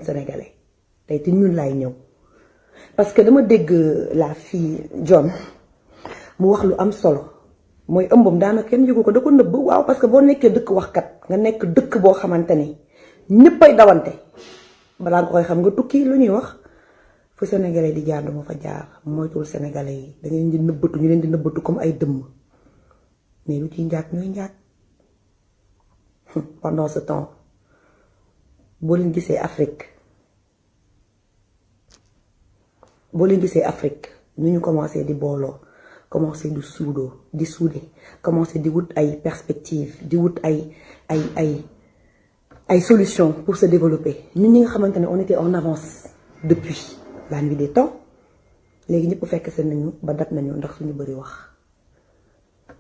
sénégalais tey te ñun laay ñëw parce que dama dégg la fille John mu wax lu am solo mooy ëmbam daanaka kenn yëgu ko da ko nëbb waaw parce que boo nekkee dëkk waxkat nga nekk dëkk boo xamante ni ñëppay dawante balaa nga koy xam nga tukki lu ñuy wax fu sénégalais di jaar duma fa jaar moytul sénégalais yi da ngeen di nëbbatu ñu leen di nëbbatu comme ay dëmm mais lu ciy njaag ñooy njaag pendant ce temps boo leen gisee Afrique ñu ñu commencé di booloo commencé di suude commencé di wut ay perspectives di wut ay solutions pour se développer ñun ñi nga xamante ne on était en avance depuis la nuit des temps léegi ñëpp fekk seen nañu ba dab nañu ndax suñu bëri wax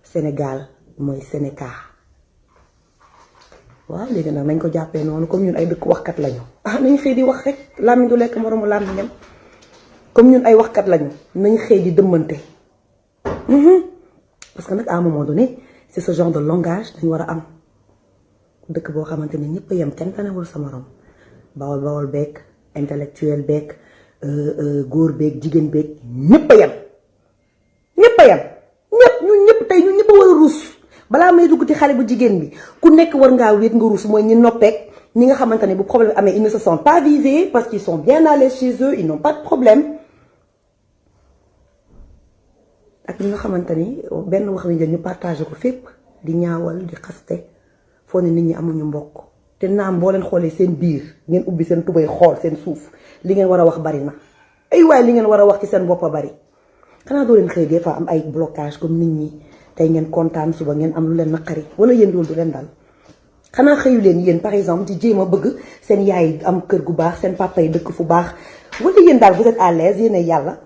Sénégal mooy Sénégal waaw léegi nag nañ ko jàppee noonu comme ñun ay dëkk waxkat lañu nañ xëy di wax rek làmmiñ du lekk moromu làmmiñam comme ñun ay waxkat lañu nañ xëy di dëmmante parce que nag à un moment donné c'est ce genre de langage dañu war a am dëkk boo xamante ne ñëpp a yem kenn tanewul sa morom bawol beeg intellectuel beeg góor beeg jigéen beeg ñëpp a yem ñun ñëpp tey ñun ñëpp a war a ruus balaa may dugg ci xale bu jigéen bi ku nekk war ngaa wéet nga ruus mooy ñi noppeeg ñi nga xamante ne bu problème amee ils ne se sentent pas visés parce qu'ils sont bien à l'aise chez eux ils n'ont pas de problème ak ñi nga xamante ni benn wax nañ ñu partagé ko fépp di ñaawal di xaste foo ne nit ñi amuñu mbokk te naam boo leen xoolee seen biir ngeen ubbi seen tubay xool seen suuf li ngeen war a wax bari na ay waaye li ngeen war a wax ci seen bopp a bari xanaa doo leen xëy des fois am ay blocage comme nit ñi tey ngeen kontaan suba ngeen am lu leen naqari wala yéen loolu du leen dal xanaa xëyu leen yéen par exemple di jéem a bëgg seen yaay am kër gu baax seen papa yi dëkk fu baax wala yéen daal vous êtes à l'aise yéen ay yàlla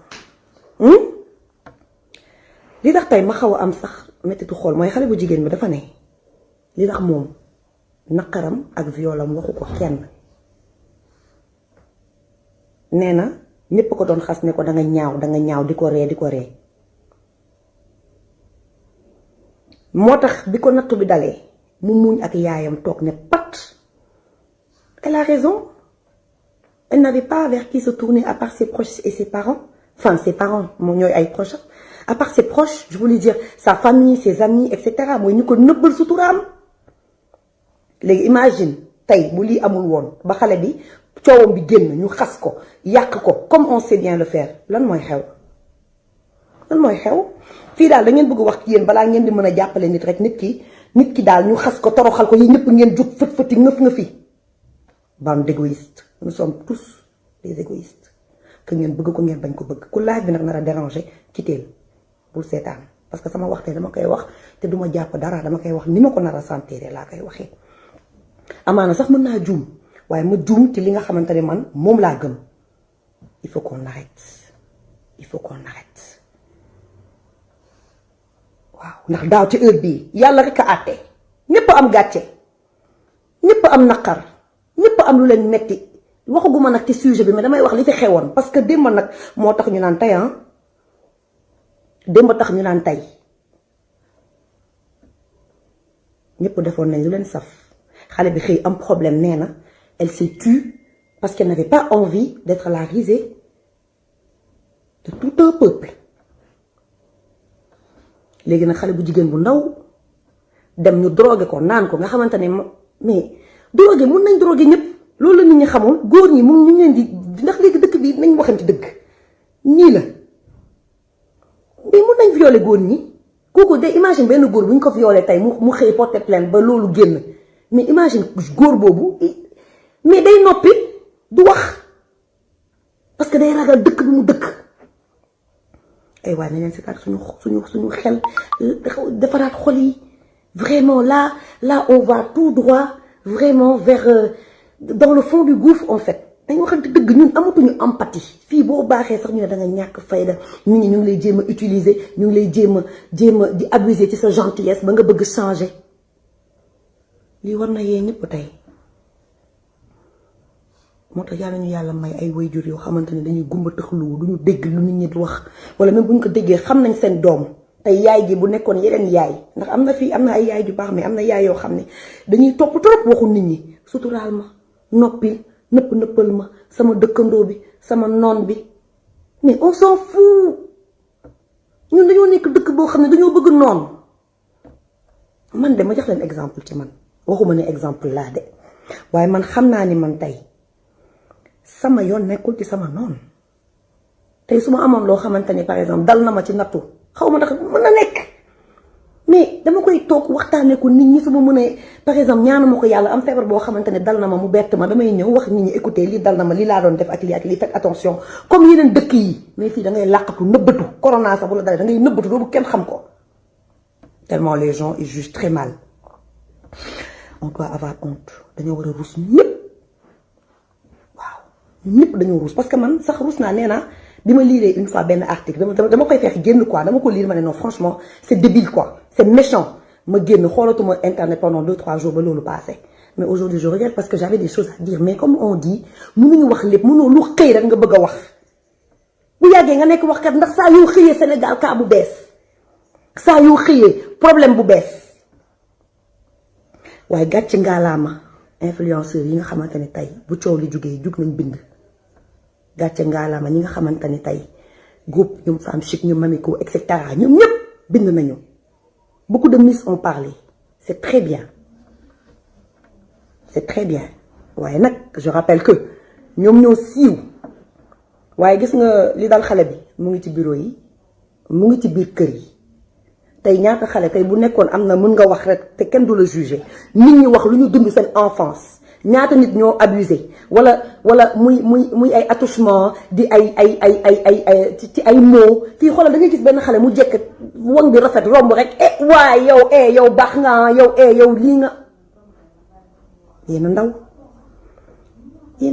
li tax tey ma xaw a am sax mettitu xool mooy xale bu jigéen bi dafa ne li tax moom naqaram ak violam waxu ko kenn nee na ñépp ko doon xas ne ko danga ñaaw di ko ree moo tax bi ko nattu bi dalee mu muñ ak yaayam toog ne pat elle a raison elle n'avait pas vers qui se tourner à part ses proches et ses parents enfin ses parents moom ñooy ay proches à part ses proches je voulais dire sa famille ses amis etc mooy ñu ko nëbbal suturaam léegi imagine tey bu lii amul woon ba xale bi coowam bi génn ñu xas ko yàq ko comme on sait bien le faire lan mooy xew fii daal da ngeen bëgg wax ci yéen balaa ngeen di mën a jàppale nit rek nit ki daal ñu xas ko toroxal ko yi ñëpp ngeen jóg fët-fëti ngëf-ngëfi bande d'égoïstes nous sommes tous des égoïstes que ngeen bëgg ko ngeen bañ ko bëgg ku live bi nag nar a déranger kiteel bul seetaan parce que sama waxte dama koy wax te duma jàpp dara dama koy wax ni ma ko nar a sentir laa koy waxee amaana sax mën naa juum waaye ma juum ci li nga xamante ne man moom laa gëm il faut qu'on arrête waaw ndax daaw ci heure bii yàlla rek a àtte ñépp am gàcce ñépp am naqar ñépp am lu leen metti waxaguma nag ci sujet bi mais damay wax li fi xewoon parce que démb nag moo tax ñu naan tey démb tax ñu naan tey ñépp defoon nañ lu leen saf xale bi xëy am problème nee na elle s'est tue parce qu'elle n'avait pas envie d'être la risée de tout un peuple léegi nag xale bu jigéen bu ndaw dem ñu drogué ko naan ko nga xamante ne mais drogué mun nañ drogué ñëpp loolu la nit ñi xamul góor ñi mun ñu leen di ndax léegi dëkk bi nañ waxante dëgg ñii la mais mun nañ violer góor ñi kooku de imagine benn góor bu ñu ko violer tey mu xëy porter plainte ba loolu génn mais imagine góor boobu mais day noppi du wax parce que day ragal dëkk bi mu dëkk ay waaye nañ leen seetaat suñu xel defaraat xol yi vraiment là on va tout droit vraiment vers dans le fond du gouffre en fait dañ waxante dëgg ñun amatuñu empathie fii boo baaxee sax ñu ne da nga ñàkk fayda nit ñi ñu ngi lay jéem a utiliser ñu ngi lay jéem a di abuser ci sa gentillesse ba nga bëgg changer lii war na yee ñëpp tey moo tax yàlla ñu yàlla may ay waajur yoo xamante ne dañuy gumba tëxlu duñu dégg lu nit ñi di wax wala même bu ñu ko déggee xam nañ seen doom tey yaay ji bu nekkoon yeneen yaay ndax am na ay yaay ju baax mais am na yaay yoo xam ne dañuy topp trop waxu nit ñi suturaal ma noppil nëppal ma sama dëkkandoo bi sama noon bi mais on s'en fout ñun dañoo nekk dëkk boo xam ne dañoo bëgg noonu. man de ma jox leen exemple ci man waxuma ne exemple laa de waaye man xam naa ni man tey sama yoon nekkul ci sama noonu tey su ma amoon loo xamante ni par exemple dal na ma ci nattu xaw ma ndax mën na nekk mais dama koy toog waxtaanee ko nit ñi su ma mënee par exemple ñaanu ma ko yàlla am feebar boo xamante ne dal na ma mu bett ma damay ñëw wax nit ñi écouter lii dal na ma lii laa doon def ak lii faites attention comme yeneen dëkk yi mais fii da ngay làqatu nëbbatu corona sax bu la dalee da ngay nëbbatu doobu kenn xam ko. Tellement les gens ils jugent très mal on doit avoir honte dañoo war a ruus ñëpp waaw ñëpp dañoo ruus parce que man sax ruus naa nee naa bi ma liiree une fois benn article dama koy feex génn quoi dama ko lire ma ne non franchement c'est débile quoi c'est méchant ma génn xoolatuma internet pendant 2-3 jours ba loolu passé mais aujourd'hui je regrette parce que j'avais des choses à dire mais comme on dit mënuñu wax lépp mënoo lu xëy rek nga bëgg a wax bu yàggee nga nekk waxkat ndax saa yoo xëyee Sénégal kaa bu bees saa yoo xëyee problème bu bees waaye gàcc ngaalaama influenceurs yi nga xamante ne tey bu coow li jugee jug nañ bind gàcce ngaalaama ñi nga xamante ne tey groupe ñoom Femme Chic ñoom Mamiko et cetera ñoom ñëpp bind nañu beaucoup de miss ont parlé c'est très bien waaye nag je rappelle que ñoom ñoo siiw waaye gis nga li dal xale bi mu ngi ci bureau yi mu ngi ci biir kër yi tey ñaata xale tey bu nekkoon am na mën nga wax rek te kenn du la juger nit ñi wax lu ñu dund seen enfance ñaata nit ñoo abusé wala muy ay attouchement di ay ci ay mots fii xoolal da ngay gis benn xale mu jekk wang bi rafet romb rek waaye yow baax nga yow lii nga yéen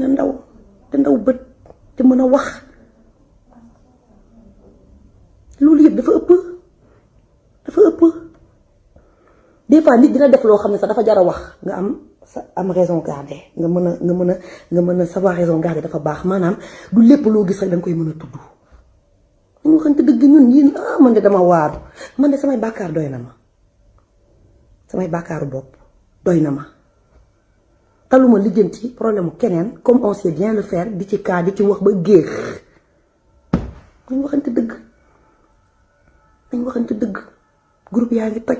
a ndaw te ndaw bët te mën a wax loolu yëpp dafa ëpp des fois nit dina def loo xam ne sax dafa jar a wax nga am raison garder nga mën a savoir raison garder dafa baax maanaam du lépp loo gis rek da nga koy mën a tudd ñu waxante dëgg ñun yéen man de dama waaru man de samay bàkkaar doy na ma samay bàkkaaru bopp doy na ma taluma lijjanti problème keneen comme on sait bien le faire di ci kaa di ci wax ba géex nañ waxante dëgg groupe yaa ngi toj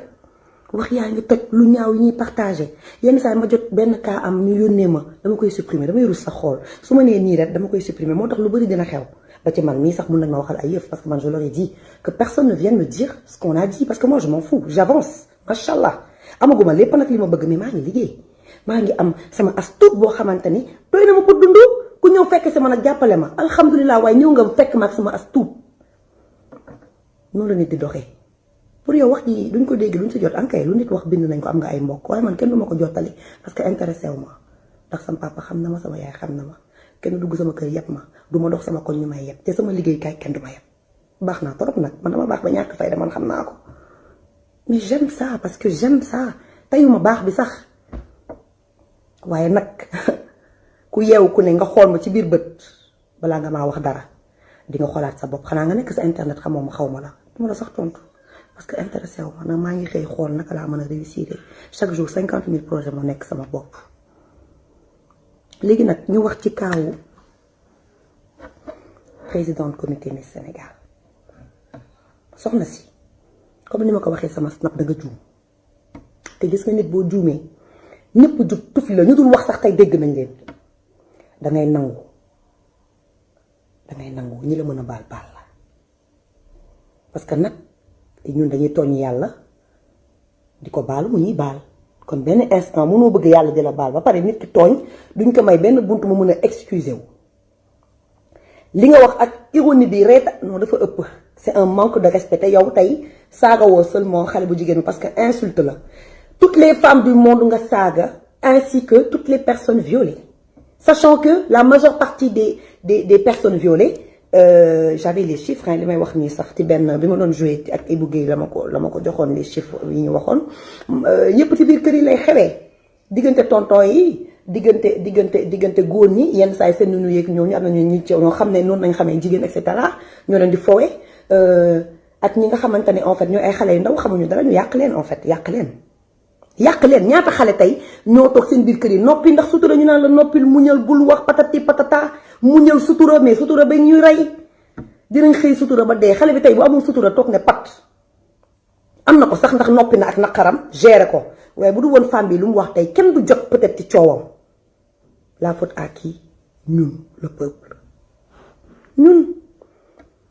wax yaa ngi toj lu ñaaw yi ñuy partagé yenn saa yi ma jot benn cas am ñu yónnee ma dama koy supprimer damay rus sax xool su ma nee nii rek dama koy supprimer moo tax lu bëri dina xew ba ci man mii sax mun nañ ma waxal ay yëf parce que man je leur ai dit que personne ne vienne me dire ce qu'on a dit parce que moi je m'en fous j'avance machallah amaguma lépp nag li ma bëgg mais maa ngi liggéey maa ngi am sama as tuut boo xamante ni doy na ma pour dund ku ñëw fekk sama nag jàppale ma alhamdulilah waaye ñëw nga fekk ma ak sama as tuut noonu la nit di doxee pour yow wax ji duñ ko dégg duñ si jot ankay lu nit wax bind nañ ko am nga ay mbokk waaye man kenn du ma ko jottali parce que intéressé wu ma ndax sama papa xam na ma sama yaay xam na ma kenn dugg sama kër yëpp ma du ma dox sama koñ ñu may yëpp te sama liggéeykaay kenn du ma yëpp baax naa trop nag man dama baax ba ñàkk fayda man xam naa ko mais j'aime ça parce que j'aime ça teyuma baax bi sax waaye nag ku yeewu ku ne nga xool ma ci biir bët balaa nga maa wax dara di nga xoolaat sa bopp xanaa nga nekk sa internet xamoo ma xaw ma la duma la sax tontu parce que intéressé wu ma nag maa ngi xëy xool naka laa mën a réussir chaque jour 50 000 projets moo nekk sama bopp. léegi nag ñu wax ci kaawu présidente comité Miss Sénégal soxna si comme ni ma ko waxee sama snap da nga juum te gis nga nit boo juumee ñëpp jug tufli la ñu dul wax sax tey dégg nañ leen dangay nangu ñi la mën a baal la parce que nag ñun dañuy tooñ yàlla di ko baal mu ñuy baal kon benn instant mënoo bëgg yàlla di la baal ba pare nit ki tooñ duñ ko may benn bunt mu mën a excuser wu li nga wax ak ironie bi reeta non dafa ëpp c'est un manque de respect te yow tey saaga woo seulement xale bu jigéen bi parce que insulte la toutes les femmes du monde nga saaga ainsi que toutes les personnes violées sachant que la majeure partie des personnes violées j'avais les chiffres li may wax nii sax ci benn bi ma doon joué ak Ibou Guèye la ma ko joxoon les chiffres yi ñu waxoon yëpp ci biir kër yi lay xewee diggante tonton yi diggante góor ñi yenn saa yi seen nu yeeg ñooñu am na ñoo xam ne noonu nañ xamee jigéen et cetera ñoo leen di fowe ak ñi nga xamante ne en fait ñooy ay xale yu ndaw xamuñu dara ñu yàq leen en fait yàq leen yàq leen. ñaata xale tey ñoo toog seen biir kër yi noppi ndax sutura ñu naan la noppil muñal bul wax patati patata muñal sutura, mais sutura ba ñuy rey. dinañ xëy sutura ba dee. xale bi tey bu amul sutura toog ne pat am na ko sax ndax noppi na ak naqaram gérer ko, waaye bu du woon femme bi lu mu wax tey kenn du jot peut-être ci coowam. La faute à qui? ñun le peuple, ñun.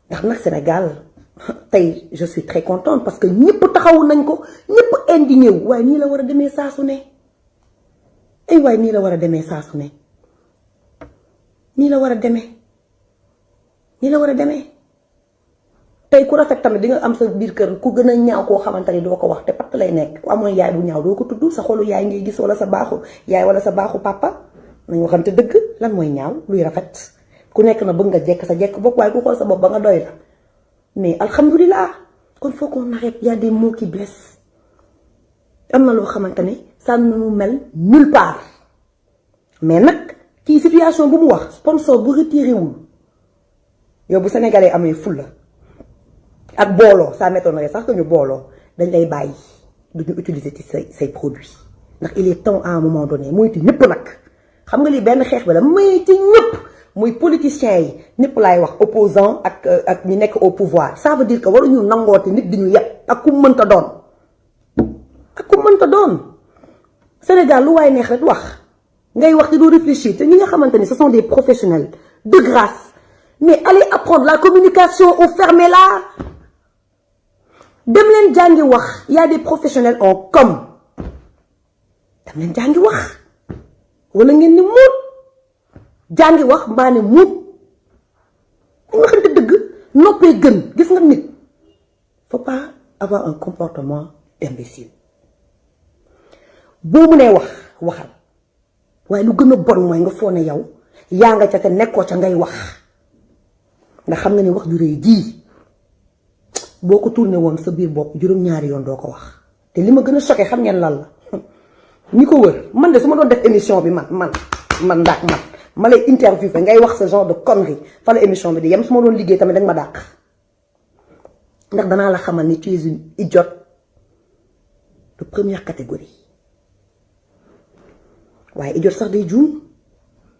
ndax nag Sénégal tey je suis très contente parce que ñëpp taxawu nañ ko, ñëpp indigné wu. waaye nii la war a demee saa su ne. ay waaye nii la war a demee saa su ne. nii la war a demee. nii la war a demee. tey ku rafet tamit di nga am sa biir kër ku gën a ñaaw koo xamante ni doo ko wax te patt lay nekk. ku amoon yaay bu ñaaw doo ko tudd, sa xolu yaay ngay gis wala sa baaxu yaay wala sa baaxu papa. nañ waxante dëgg, lan mooy ñaaw luy rafet. ku nekk na bëgg nga jekk sa jekk bopp, waaye ku xool sa bopp ba nga doy la. mais alhamdulilah. kon faut qu'on arrête, y a des mots qui blessent. am na loo xamante ne ça ne nous mène nulle part. mais nag ci situation bu mu wax sponsor bu retiré wul yow bu sénégalais amee fulla ak booloo, ça m'étonnerait sax que ñu booloo, dañ lay bàyyi du ñu utiliser ci say produits. ndax il est temps à un moment donné muy ci ñëpp nag. xam nga lii benn xeex bi la muy ci ñëpp, muy politiciens yi ñëpp laay wax, opposant ak ñi nekk au pouvoir. ça veut dire que waruñu nangoote nit di ñu yeb ak ku mënta doon. ak ku mënta doon. Sénégal lu waay neex rek wax ngay wax di doo réfléchir. te ñi nga xamante ni ce sont des professionnels de grâce, mais allez apprendre la communication ou fermez-la. dem leen jàngi wax. y a des professionnels en com. dem leen jàngi wax. wala ngeen ni muut jàngi wax mbaa ne muut. dañ waxante dëgg noppee gën. gis nga nit faut pas avoir un comportement d'imbécile. boo mënee wax waxal, waaye lu gën a bon mooy nga foo ne yow yaa nga ca te nekkoo ca ngay wax. ndax xam nga ni wax ju rëy jii boo ko tourné woon sa biir bopp juróom-ñaari yoon doo ko wax. te li ma gën a choqué xam ngeen lan la. ñi ko wër man de su ma doon def émission bi man ndax ma lay interviewé ngay wax ce genre de connerie fa la émission bi di yem. su ma doon liggéey tamit danga ma dàq. ndax danaa la xamal ni tu es une idiote de première catégorie. waaye idiote sax day juum.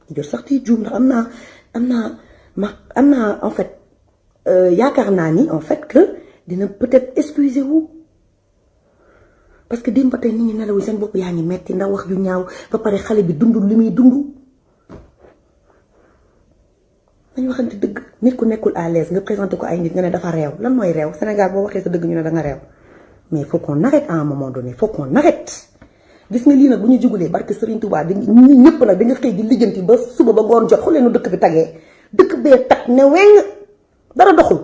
idiote sax day juum ndax am naa en fait yaakaar naa ni en fait que dina peut-être excuser wu. parce que démb ba tey nit ñi nelaw seen bopp yaa ngi metti ndax wax ju ñaaw ba pare xale bi dundul li muy dund. dañu waxante dëgg. nit ku nekkul à l'aise nga présenté ko ay nit nga ne dafa réew. lan mooy réew Sénégal boo waxee sa dëgg ñu ne da nga réew. mais il faut qu'on arrête à un moment donné, faut qu'on arrête. gis nga lii nag bu ñu jugulee barke Serigne Touba di ñi ñëpp nag di nga xëy di lijjanti ba suba ba ngoon jot xool leen dëkk bi tagee. dëkk bee tag ne weng dara doxul.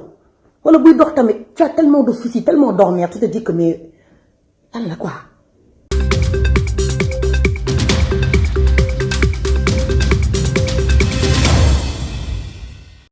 wala buy dox tamit tu as tellement de soucis tellement d'emmerdes tu te dis que mais lan la quoi.